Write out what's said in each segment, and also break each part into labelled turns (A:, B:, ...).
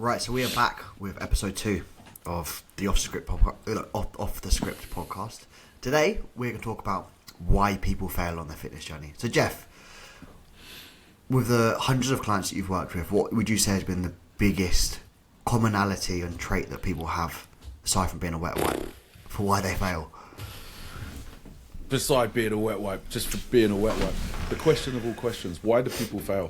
A: Right, so we are back with episode 2 of the Off the Script podcast. Today, we're going to talk about why people fail on their fitness journey. So, Jeff, with the hundreds of clients that you've worked with, what would you say has been the biggest commonality and trait that people have, aside from being a wet wipe, for why they fail?
B: Beside being a wet wipe, just for being a wet wipe, the question of all questions, why do people fail?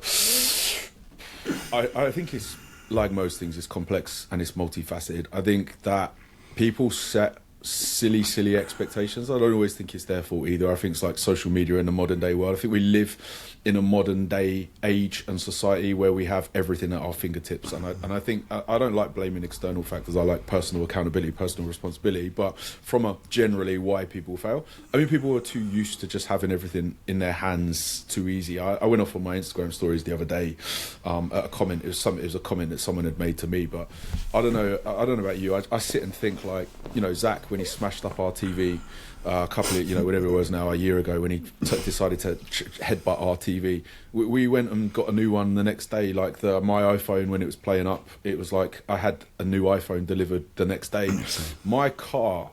B: I think it's, like most things, it's complex and it's multifaceted. I think that people set silly expectations. I don't always think it's their fault either. I think it's like social media in the modern day world. I think we live in a modern day age and society where we have everything at our fingertips, and I think I don't like blaming external factors. I like personal accountability, personal responsibility. But from a generally why people fail, I mean, people are too used to just having everything in their hands too easy. I went off on my Instagram stories the other day at a comment. It was a comment that someone had made to me, but I don't know about you. I sit and think, like, you know, Zach, when he smashed up our TV a couple of, whatever it was now, a year ago, when he decided to headbutt our TV, we went and got a new one the next day. Like my iPhone, when it was playing up, it was like I had a new iPhone delivered the next day. My car,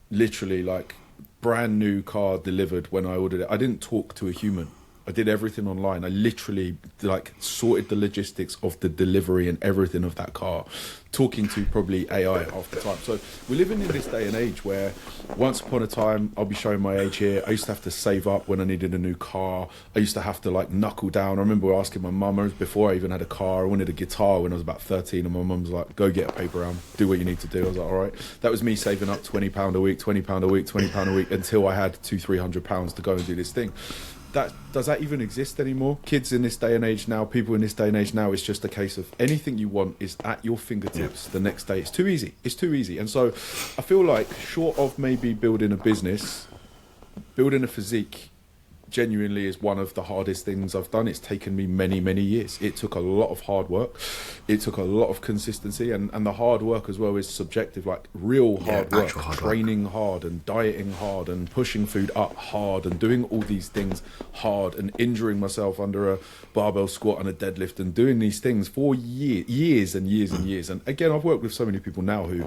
B: literally, like, brand new car delivered when I ordered it. I didn't talk to a human. I did everything online. I literally, like, sorted the logistics of the delivery and everything of that car, talking to probably AI half the time. So we're living in this day and age where once upon a time, I'll be showing my age here, I used to have to save up when I needed a new car. I used to have to, like, knuckle down. I remember asking my mum, before I even had a car, I wanted a guitar when I was about 13, and my mum was like, go get a paper round, do what you need to do. I was like, all right. That was me saving up £20 a week, £20 a week, £20 a week, until I had £200-300 to go and do this thing. Does that even exist anymore? Kids in this day and age now, people in this day and age now, it's just a case of anything you want is at your fingertips the next day. It's too easy. And so I feel like, short of maybe building a business, building a physique genuinely is one of the hardest things I've done. It's taken me many years. It took a lot of hard work. It took a lot of consistency, and the hard work as well is subjective, like real hard work, training hard and dieting hard and pushing food up hard and doing all these things hard and injuring myself under a barbell squat and a deadlift and doing these things for years and years. And again, I've worked with so many people now who,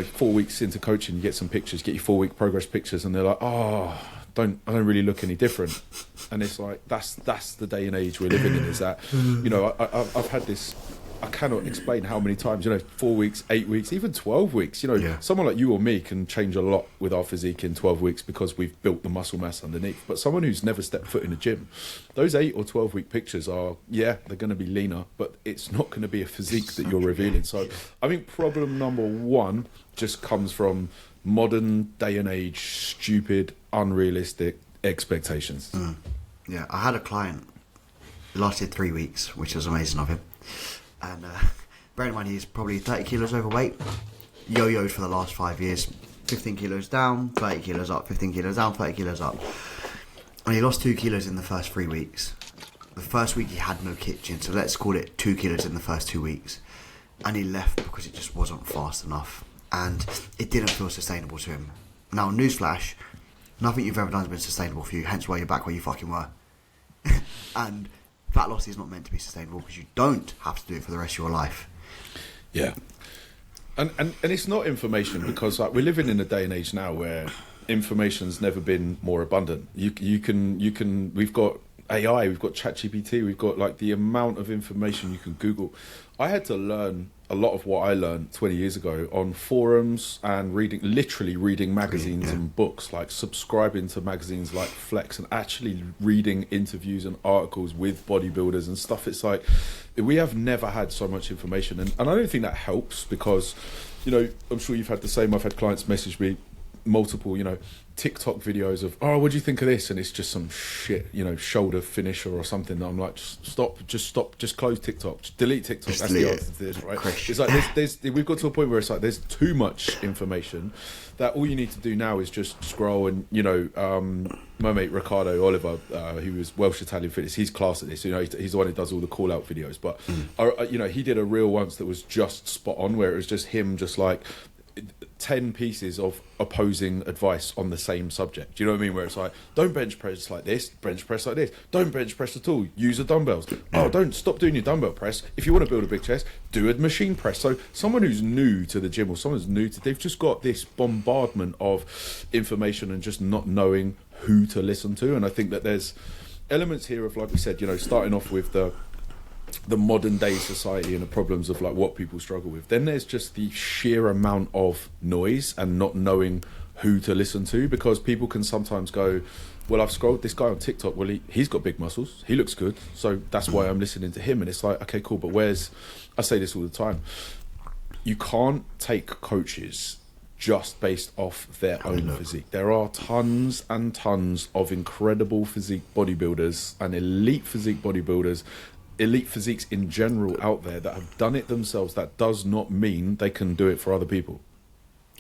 B: 4 weeks into coaching, you get some pictures, get your 4-week progress pictures, and they're like, I don't really look any different. And it's like, that's the day and age we're living in, is that, I've had this, I cannot explain how many times, 4 weeks, 8 weeks, even 12 weeks, someone like you or me can change a lot with our physique in 12 weeks because we've built the muscle mass underneath. But someone who's never stepped foot in a gym, those 8 or 12 week pictures are, they're going to be leaner, but it's not going to be a physique that you're revealing. So I think problem number one just comes from modern day and age, stupid, unrealistic expectations.
A: Yeah, I had a client, it lasted 3 weeks, which was amazing of him. And bear in mind, he's probably 30 kilos overweight, yo-yoed for the last 5 years, 15 kilos down, 30 kilos up, 15 kilos down, 30 kilos up. And he lost 2 kilos in the first 3 weeks. The first week he had no kitchen, so let's call it 2 kilos in the first 2 weeks. And he left because it just wasn't fast enough. And it didn't feel sustainable to him. Now, newsflash, nothing you've ever done has been sustainable for you, hence why you're back where you fucking were. And fat loss is not meant to be sustainable because you don't have to do it for the rest of your life.
B: Yeah. And it's not information, because, like, we're living in a day and age now where information's never been more abundant. You can we've got AI, we've got ChatGPT, we've got, like, the amount of information you can Google. I had to learn a lot of what I learned 20 years ago on forums and literally reading magazines and books, like subscribing to magazines like Flex and actually reading interviews and articles with bodybuilders and stuff. It's like, we have never had so much information. And I don't think that helps because, I'm sure you've had the same. I've had clients message me multiple, TikTok videos of, what do you think of this? And it's just some shit, shoulder finisher or something. That I'm like, stop, just close TikTok, just delete TikTok. That's the answer to this, right? It's like, we've got to a point where it's like, there's too much information that all you need to do now is just scroll. And, my mate Ricardo Oliver, who was Welsh Italian Fitness, he's class at this. He's the one who does all the call out videos. But, he did a reel once that was just spot on, where it was just him, just like, 10 pieces of opposing advice on the same subject. Do you know what I mean? Where it's like, don't bench press like this, bench press like this, don't bench press at all, use the dumbbells. Oh, don't stop doing your dumbbell press. If you want to build a big chest, do a machine press. So someone who's new to the gym, or someone who's new to, they've just got this bombardment of information and just not knowing who to listen to. And I think that there's elements here of, like we said, starting off with the modern day society and the problems of like what people struggle with. Then there's just the sheer amount of noise and not knowing who to listen to, because people can sometimes go, well, I've scrolled this guy on TikTok, well, he's got big muscles, he looks good, so that's why I'm listening to him. And it's like, okay, cool, but I say this all the time, you can't take coaches just based off their own physique. There are tons and tons of incredible physique bodybuilders and elite physique bodybuilders, elite physiques in general out there that have done it themselves. That does not mean they can do it for other people.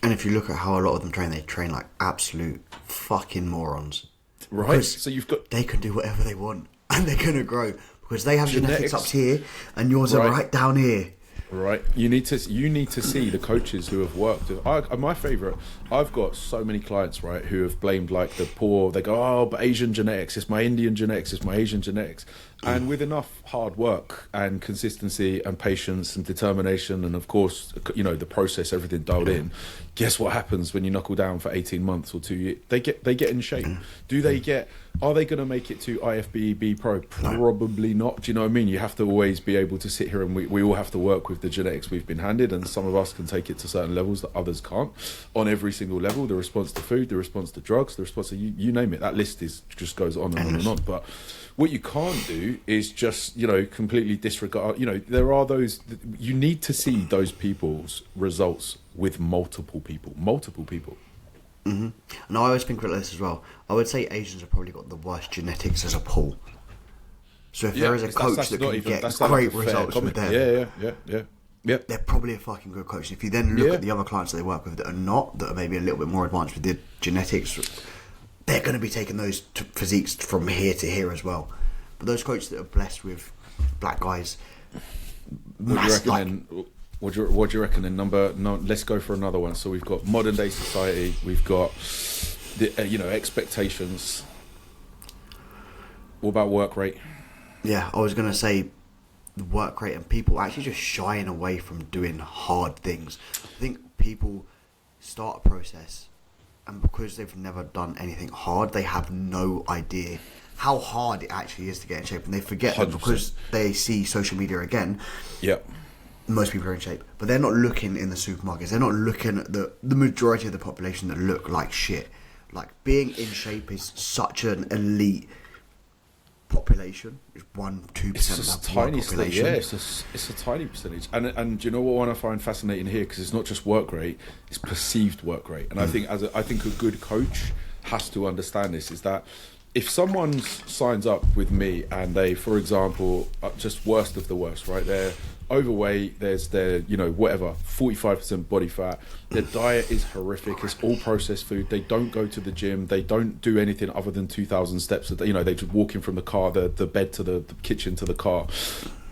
A: And if you look at how a lot of them train, they train like absolute fucking morons.
B: Right.
A: Because
B: so you've got,
A: they can do whatever they want and they're going to grow because they have genetics up here and yours are right down here.
B: Right, you need to see the coaches who have worked. My favourite, I've got so many clients, right, who have blamed like the poor. They go, oh, but Asian genetics, it's my Indian genetics, it's my Asian genetics. And with enough hard work and consistency and patience and determination, and of course, the process, everything dialed in. Guess what happens when you knuckle down for 18 months or 2 years? They get in shape. Are they going to make it to IFBB Pro? Probably not. Do you know what I mean? You have to always be able to sit here, and we all have to work with the genetics we've been handed, and some of us can take it to certain levels that others can't. On every single level, the response to food, the response to drugs, the response to you name it. That list just goes on and on and on. But what you can't do is just, completely disregard. There are those. You need to see those people's results with multiple people.
A: Mm-hmm. And I always think about this as well. I would say Asians have probably got the worst genetics as a pool. So if there is a coach that can get great results with them,
B: yeah,
A: they're probably a fucking good coach. If you then look at the other clients that they work with that are maybe a little bit more advanced with the genetics, they're going to be taking those physiques from here to here as well. But those coaches that are blessed with black guys,
B: what do you reckon in let's go for another one. So we've got modern day society, we've got the expectations. What about work rate?
A: Yeah, I was going to say the work rate and people actually just shying away from doing hard things. I think people start a process and because they've never done anything hard, they have no idea how hard it actually is to get in shape, and they forget 100%. That because they see social media again.
B: Yep.
A: Most people are in shape, but they're not looking in the supermarkets. They're not looking at the majority of the population that look like shit. Like, being in shape is such an elite population. It's 1-2% of the population.
B: It's a tiny percentage. And do you know what one I find fascinating here? Because it's not just work rate; it's perceived work rate. And I think I think a good coach has to understand this. Is that if someone signs up with me and they, for example, are just worst of the worst, right? They're overweight, there's their, 45% body fat, their diet is horrific, it's all processed food, they don't go to the gym, they don't do anything other than 2,000 steps a day, they just walk in from the car, the bed to the kitchen to the car.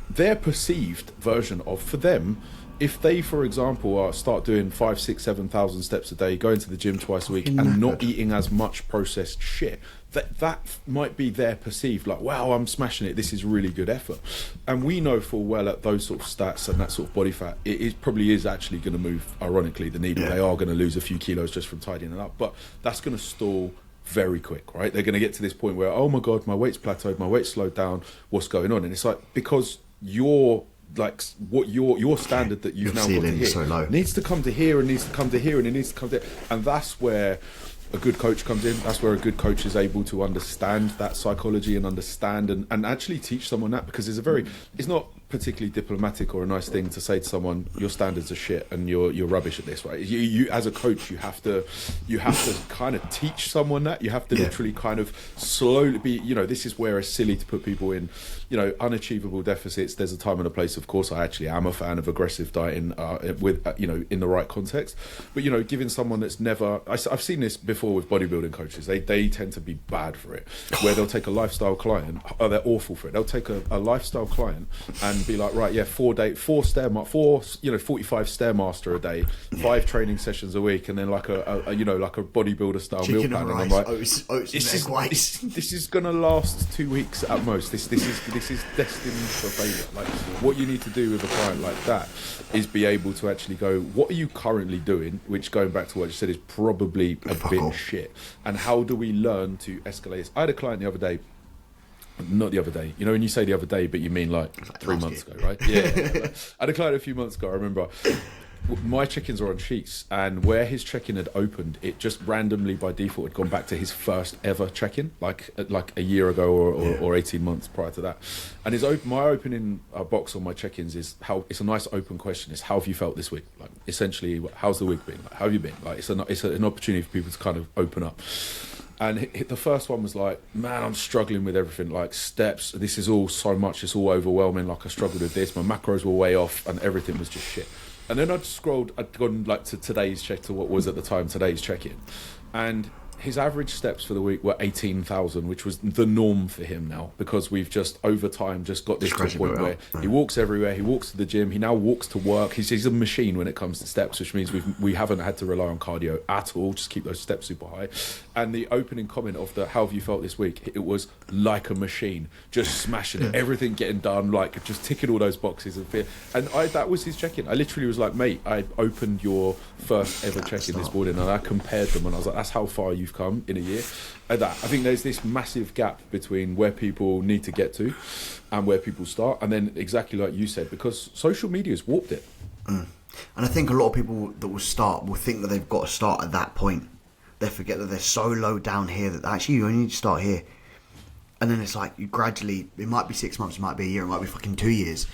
B: Their perceived version of, for them, if they, for example, start doing 5, 6, 7,000 steps a day, going to the gym twice a week and not eating as much processed shit, that might be their perceived, like, wow, I'm smashing it, this is really good effort. And we know full well at those sort of stats and that sort of body fat, it probably is actually going to move, ironically, the needle. They are going to lose a few kilos just from tidying it up, but that's going to stall very quick, right? They're going to get to this point where, oh my God, my weight's plateaued, my weight's slowed down, what's going on? And it's like, because you're like, what your standard that you've now got to hit so needs to come to here and needs to come to here and it needs to come to here. And that's where a good coach comes in. That's where a good coach is able to understand that psychology and understand and actually teach someone that, because it's not particularly diplomatic or a nice thing to say to someone, your standards are shit and you're rubbish at this, right? You as a coach, you have to kind of teach someone that. You have to literally kind of slowly be, this is where it's silly to put people in, unachievable deficits. There's a time and a place, of course. I actually am a fan of aggressive dieting with in the right context. But, giving someone that's never, I've seen this before with bodybuilding coaches, they tend to be bad for it, where they'll take a lifestyle client, they're awful for it. They'll take a lifestyle client and and be like, right, yeah, 45 stairmaster a day, 5 training sessions a week, and then like a bodybuilder style meal
A: Chicken
B: plan.
A: and
B: And I'm
A: rice,
B: like,
A: oats and egg whites.
B: this is gonna last 2 weeks at most. This is destined for failure. Like, what you need to do with a client like that is be able to actually go, what are you currently doing? Which, going back to what you said, is probably a bit shit. And how do we learn to escalate this? I had a client the other day. Not the other day. You know, when you say the other day, but you mean like 3 months ago, right? Yeah. I had a client a few months ago. I remember my check-ins are on sheets, and where his check-in had opened, it just randomly by default had gone back to his first ever check-in, like a year ago or 18 months prior to that. And my opening box on my check-ins is it's a nice open question. It's, how have you felt this week? Like, essentially, how's the week been? Like, how have you been? Like, it's an opportunity for people to kind of open up. And the first one was like, man, I'm struggling with everything, like steps. This is all so much, it's all overwhelming. Like, I struggled with this. My macros were way off, and everything was just shit. And then I'd gone like to what was at the time today's check-in, and his average steps for the week were 18,000, which was the norm for him now, because we've just over time just got this to a point where he walks everywhere. He walks to the gym. He now walks to work. He's a machine when it comes to steps, which means we haven't had to rely on cardio at all. Just keep those steps super high. And the opening comment of the how have you felt this week? It was like a machine, just smashing it, everything getting done, like just ticking all those boxes. And that was his check-in. I literally was like, mate, I opened your first ever check-in this morning, and I compared them, and I was like, that's how far you've come in a year. I think there's this massive gap between where people need to get to and where people start, and then exactly like you said, because social media's warped it.
A: And I think a lot of people that will start will think that they've got to start at that point. They forget that they're so low down here that actually you only need to start here. And then it's like you gradually, it might be 6 months, it might be a year, it might be fucking 2 years,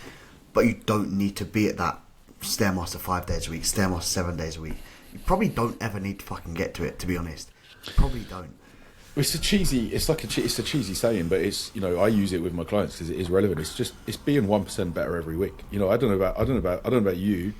A: but you don't need to be at that Stairmaster 5 days a week, Stairmaster 7 days a week. You probably don't ever need to fucking get to it, to be honest. You probably don't.
B: It's a cheesy saying, but it's, you know, I use it with my clients because it is relevant. It's being 1% better every week. You know, I don't know about you,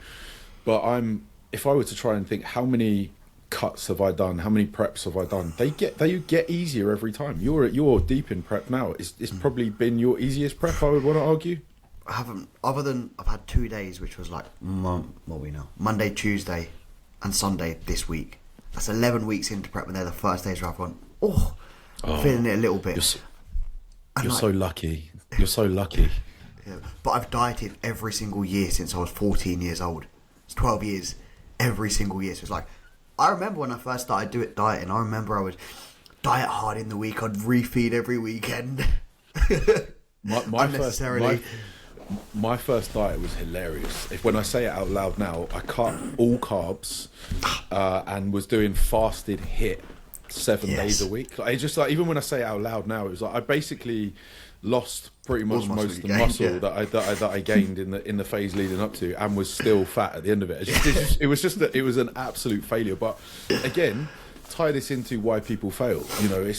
B: but if I were to try and think how many cuts have I done, how many preps have I done, they get easier every time. You're deep in prep now. It's probably been your easiest prep, I would want to argue.
A: I haven't, other than I've had 2 days, which was like Monday, Tuesday, and Sunday this week. That's 11 weeks into prep, and they're the first days where I've gone, feeling it a little bit.
B: You're so lucky. You're so lucky.
A: Yeah, but I've dieted every single year since I was 14 years old. It's 12 years, every single year. So it's like, I remember when I first started dieting, I remember I would diet hard in the week, I'd refeed every weekend. Unnecessarily.
B: My first diet was hilarious. When I say it out loud now, I cut all carbs and was doing fasted HIIT 7 days a week. Like, it's just like, even when I say it out loud now, it was like I basically lost pretty much most of the muscle that I gained in the phase leading up to, and was still fat at the end of it. It was an absolute failure. But again, tie this into why people fail. You know,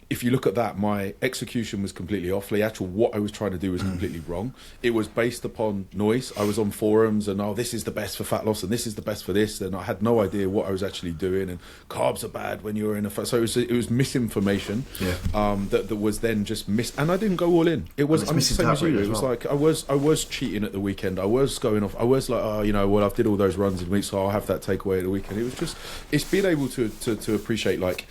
B: if you look at that, my execution was completely off. The actual what I was trying to do was completely wrong. It was based upon noise. I was on forums and, this is the best for fat loss and this is the best for this, and I had no idea what I was actually doing, and carbs are bad when you're in a fat. So it was misinformation that was then just and I didn't go all in. It was the same as you. It was like I was cheating at the weekend. I was going off. I was like, I've did all those runs in weeks, so I'll have that takeaway at the weekend. It was just, it's being able to appreciate like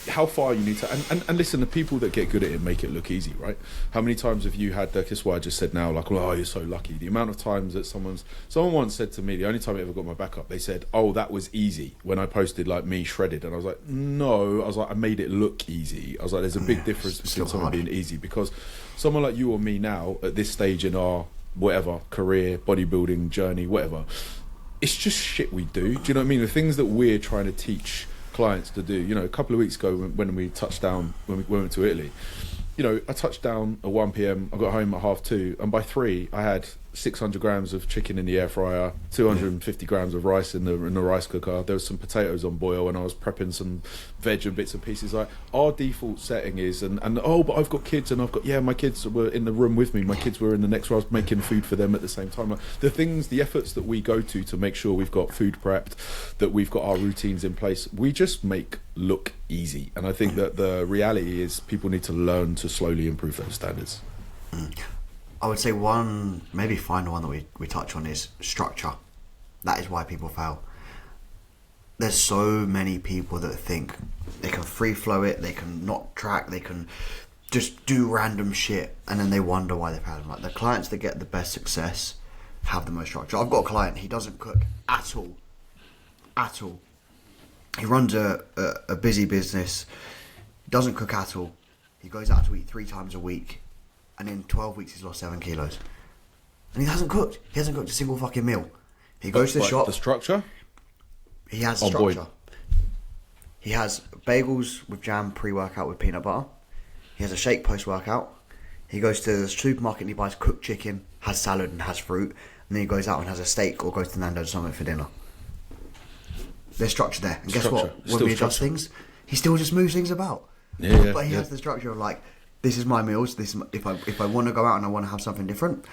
B: how far you need to, and listen, the people that get good at it make it look easy, right? How many times have you had that? That's what I just said now, like, you're so lucky. The amount of times that someone once said to me, the only time I ever got my back up, they said, that was easy, when I posted like me shredded, and I was like, no, I was like, I made it look easy. I was like, there's a big difference between someone being easy, because someone like you or me now at this stage in our whatever career, bodybuilding journey, whatever, it's just shit we do. Do you know what I mean? The things that we're trying to teach clients to do. You know, a couple of weeks ago when we touched down, when we went to Italy, you know, I touched down at 1 p.m, I got home at 2:30, and by 3 I had 600 grams of chicken in the air fryer, 250 grams of rice in the rice cooker. There was some potatoes on boil, and I was prepping some veg and bits and pieces. Like, our default setting is, but I've got kids, and my kids were in the room with me. My kids were in the next room. I was making food for them at the same time. Like, the efforts that we go to make sure we've got food prepped, that we've got our routines in place, we just make look easy. And I think that the reality is people need to learn to slowly improve those standards.
A: I would say one, maybe final one that we touch on is structure. That is why people fail. There's so many people that think they can free flow it, they can not track, they can just do random shit, and then they wonder why they're failing. Like the clients that get the best success have the most structure. I've got a client, he doesn't cook at all. At all. He runs a busy business, doesn't cook at all. He goes out to eat 3 times a week, and in 12 weeks he's lost 7 kilos. And he hasn't cooked. He hasn't cooked a single fucking meal. He goes to the shop.
B: The structure?
A: He has structure. He has bagels with jam pre-workout with peanut butter. He has a shake post-workout. He goes to the supermarket and he buys cooked chicken, has salad and has fruit. And then he goes out and has a steak or goes to Nando's or something for dinner. There's structure there. And guess what? When we adjust things, he still just moves things about.
B: Yeah,
A: but he has the structure of like, this is my meals. This is if I want to go out and I want to have something different,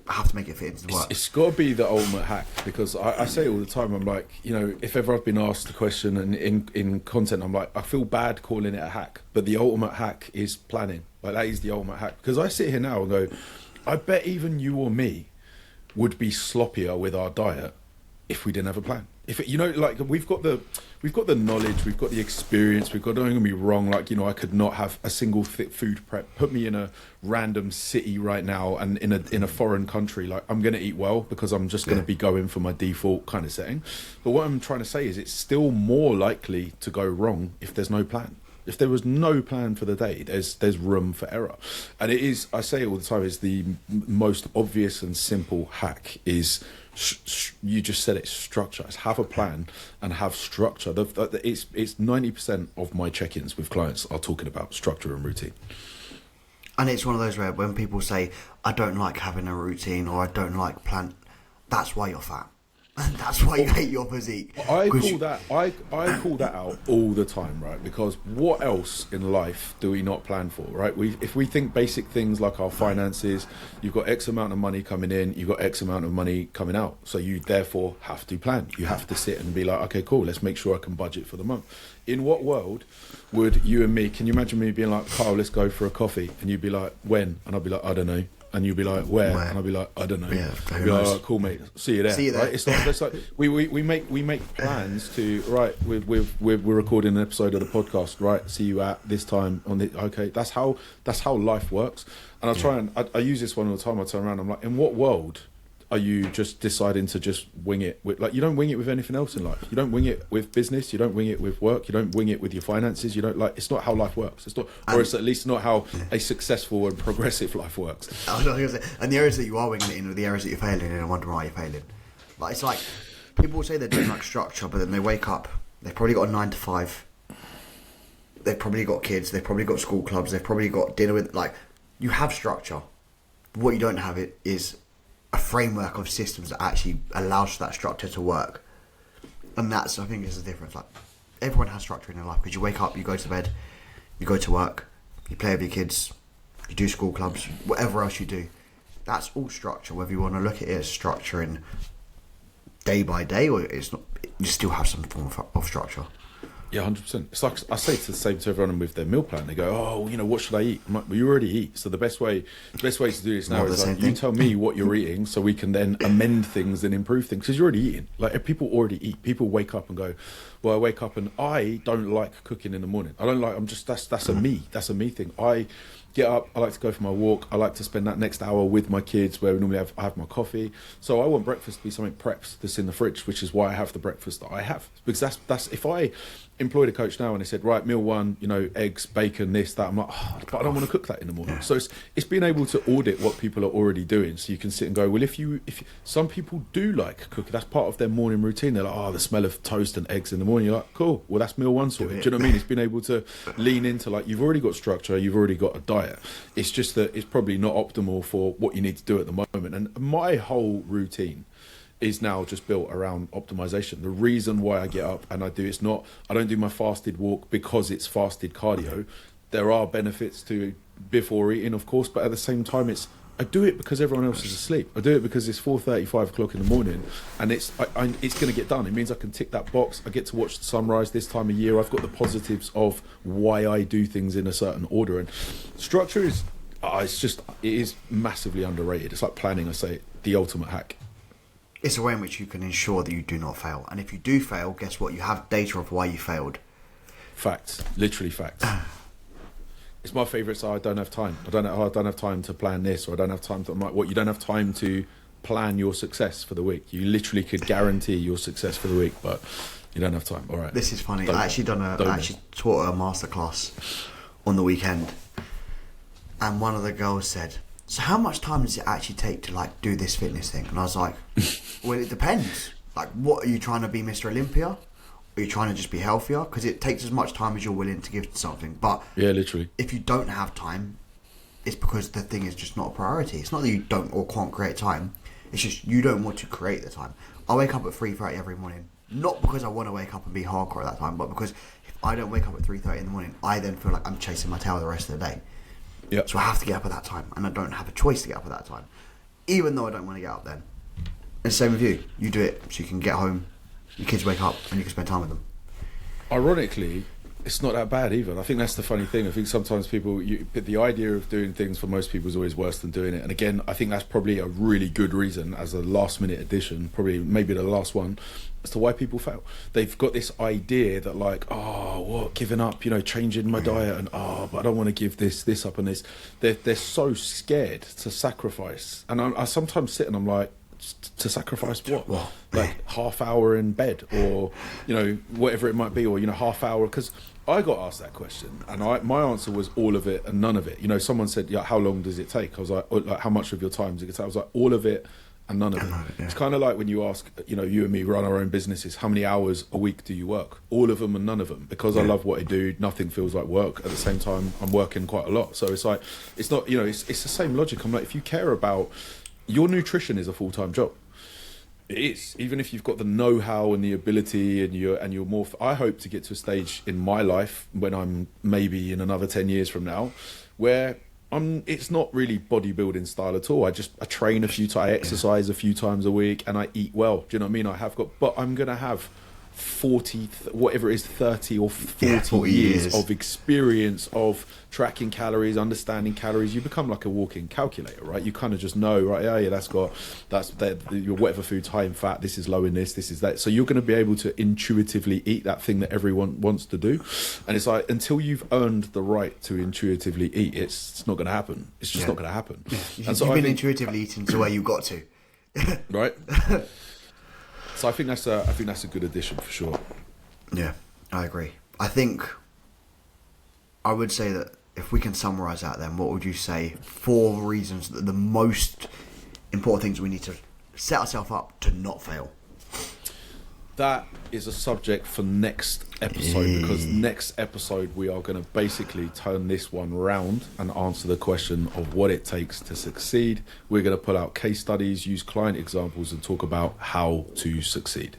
A: I have to make it fit into the work.
B: It's got to be the ultimate hack, because I say it all the time. I'm like, you know, if ever I've been asked the question and in content, I'm like, I feel bad calling it a hack, but the ultimate hack is planning. Like that is the ultimate hack, because I sit here now and go, I bet even you or me would be sloppier with our diet if we didn't have a plan. If it, you know, like we've got the knowledge, we've got the experience, we've got, don't get me wrong, like, you know, I could not have a single food prep. Put me in a random city right now and in a foreign country, like I'm going to eat well because I'm just going to be going for my default kind of setting. But what I'm trying to say is it's still more likely to go wrong if there's no plan. If there was no plan for the day, there's room for error. And it is, I say it all the time, is the most obvious and simple hack is you just said it, structure. It's have a plan and have structure. It's 90% of my check-ins with clients are talking about structure and routine.
A: And it's one of those where when people say, I don't like having a routine or I don't like plan, that's why you're fat. And that's why you hate your physique.
B: I call that out all the time, right? Because what else in life do we not plan for, right? If we think basic things like our finances, you've got X amount of money coming in, you've got X amount of money coming out. So you therefore have to plan. You have to sit and be like, okay, cool, let's make sure I can budget for the month. In what world would you and me, can you imagine me being like, Kyle, let's go for a coffee? And you'd be like, when? And I'd be like, I don't know. And you'd be like, where? And I'd be like, I don't know.
A: Yeah,
B: you'd be like, oh, cool, mate. See you there. Right? It's like we make plans to, right, we're recording an episode of the podcast, right? See you at this time on the, okay. That's how life works. And I try and I use this one all the time. I turn around, I'm like, in what world are you just deciding to just wing it with, like, you don't wing it with anything else in life. You don't wing it with business, you don't wing it with work, you don't wing it with your finances, you don't, like, it's not how life works. It's not, or it's at least not how a successful and progressive life works.
A: I was going to say, and the areas that you are winging it in are the areas that you're failing in and wondering why you're failing. Like, it's like, people say they don't like structure, but then they wake up, they've probably got a 9 to 5, they've probably got kids, they've probably got school clubs, they've probably got dinner with, like, you have structure. What you don't have it is a framework of systems that actually allows for that structure to work. And that's, I think, is the difference. Like, everyone has structure in their life, because you wake up, you go to bed, you go to work, you play with your kids, you do school clubs, whatever else you do. That's all structure, whether you want to look at it as structure in day by day, or it's not, you still have some form of structure.
B: Yeah, 100%. It's like I say to the same to everyone with their meal plan. They go, "Oh, you know, what should I eat?" I'm like, "Well, you already eat." So the best way to do this now is like, you tell me what you're eating, so we can then amend things and improve things, because you're already eating. Like, people already eat. People wake up and go, "Well, I wake up and I don't like cooking in the morning. I don't like. I'm just that's a me. That's a me thing. I get up, I like to go for my walk, I like to spend that next hour with my kids where we normally I have my coffee. So I want breakfast to be something prepped that's in the fridge, which is why I have the breakfast that I have. Because that's if I employed a coach now and they said, right, meal one, you know, eggs, bacon, this, that, I'm like, but I don't want to cook that in the morning. Yeah. So it's being able to audit what people are already doing, so you can sit and go, well, if some people do like cooking, that's part of their morning routine. They're like, oh, the smell of toast and eggs in the morning. You're like, cool, well, that's meal one sorted. Do you know what I mean? It's being able to lean into, like, you've already got structure, you've already got a diet. It's just that it's probably not optimal for what you need to do at the moment. And my whole routine is now just built around optimization. The reason why I get up and I don't do my fasted walk because it's fasted cardio. There are benefits to before eating, of course, but at the same time, I do it because everyone else is asleep. I do it because it's 4:35 o'clock in the morning, and it's going to get done. It means I can tick that box. I get to watch the sunrise this time of year. I've got the positives of why I do things in a certain order. And structure is it is massively underrated. It's like planning. I say the ultimate hack.
A: It's a way in which you can ensure that you do not fail. And if you do fail, guess what? You have data of why you failed.
B: Facts, literally facts. It's my favourite. So I don't have time. I don't have time to plan this, or I don't have time to. I'm like, what? You don't have time to plan your success for the week. You literally could guarantee your success for the week, but you don't have time. All right.
A: This is funny. I actually taught a masterclass on the weekend, and one of the girls said, "So how much time does it actually take to like do this fitness thing?" And I was like, "Well, it depends. Like, what are you trying to be, Mr. Olympia? Are you trying to just be healthier? Because it takes as much time as you're willing to give to something. But
B: yeah, literally,
A: if you don't have time, it's because the thing is just not a priority. It's not that you don't or can't create time. It's just you don't want to create the time. I wake up at 3:30 every morning, not because I want to wake up and be hardcore at that time, but because if I don't wake up at 3:30 in the morning, I then feel like I'm chasing my tail the rest of the day.
B: Yep.
A: So I have to get up at that time, and I don't have a choice to get up at that time, even though I don't want to get up then. And same with you. You do it so you can get home, your kids wake up, and you can spend time with them.
B: Ironically, it's not that bad either. I think that's the funny thing. I think sometimes the idea of doing things for most people is always worse than doing it. And again, I think that's probably a really good reason as a last minute addition, probably maybe the last one, as to why people fail. They've got this idea that like, oh, what, giving up, changing my diet, and but I don't want to give this up and this. They're so scared to sacrifice. And I sometimes sit and I'm like, to sacrifice what? Like half hour in bed, or whatever it might be, or half hour. Because I got asked that question, and my answer was all of it and none of it. Someone said, "Yeah, how long does it take?" I was like, "How much of your time does it take?" I was like, "All of it and none of it." Yeah. It's kind of like when you ask, you and me run our own businesses. How many hours a week do you work? All of them and none of them. Because I love what I do, nothing feels like work. At the same time, I'm working quite a lot. So it's like, it's not, it's the same logic. I'm like, if you care about your nutrition, is a full-time job. It is, even if you've got the know-how and the ability, and you're more. I hope to get to a stage in my life when I'm maybe in another 10 years from now, where it's not really bodybuilding style at all. I train a few times, I exercise a few times a week, and I eat well. Do you know what I mean? But I'm gonna have 40, whatever it is, 30 or 40 years of experience of tracking calories, understanding calories. You become like a walking calculator, right? You kind of just know, right? That's your whatever food's high in fat. This is low in this is that. So you're going to be able to intuitively eat that thing that everyone wants to do. And it's like, until you've earned the right to intuitively eat, it's not going to happen. It's just not going to happen.
A: And so you've been intuitively eating to where you got to,
B: right? So I think that's a good addition for sure. Yeah,
A: I agree. I would say that if we can summarise that, then what would you say 4 reasons that the most important things we need to set ourselves up to not fail?
B: That is a subject for next episode, because next episode we are going to basically turn this one round and answer the question of what it takes to succeed. We're going to pull out case studies, use client examples, and talk about how to succeed.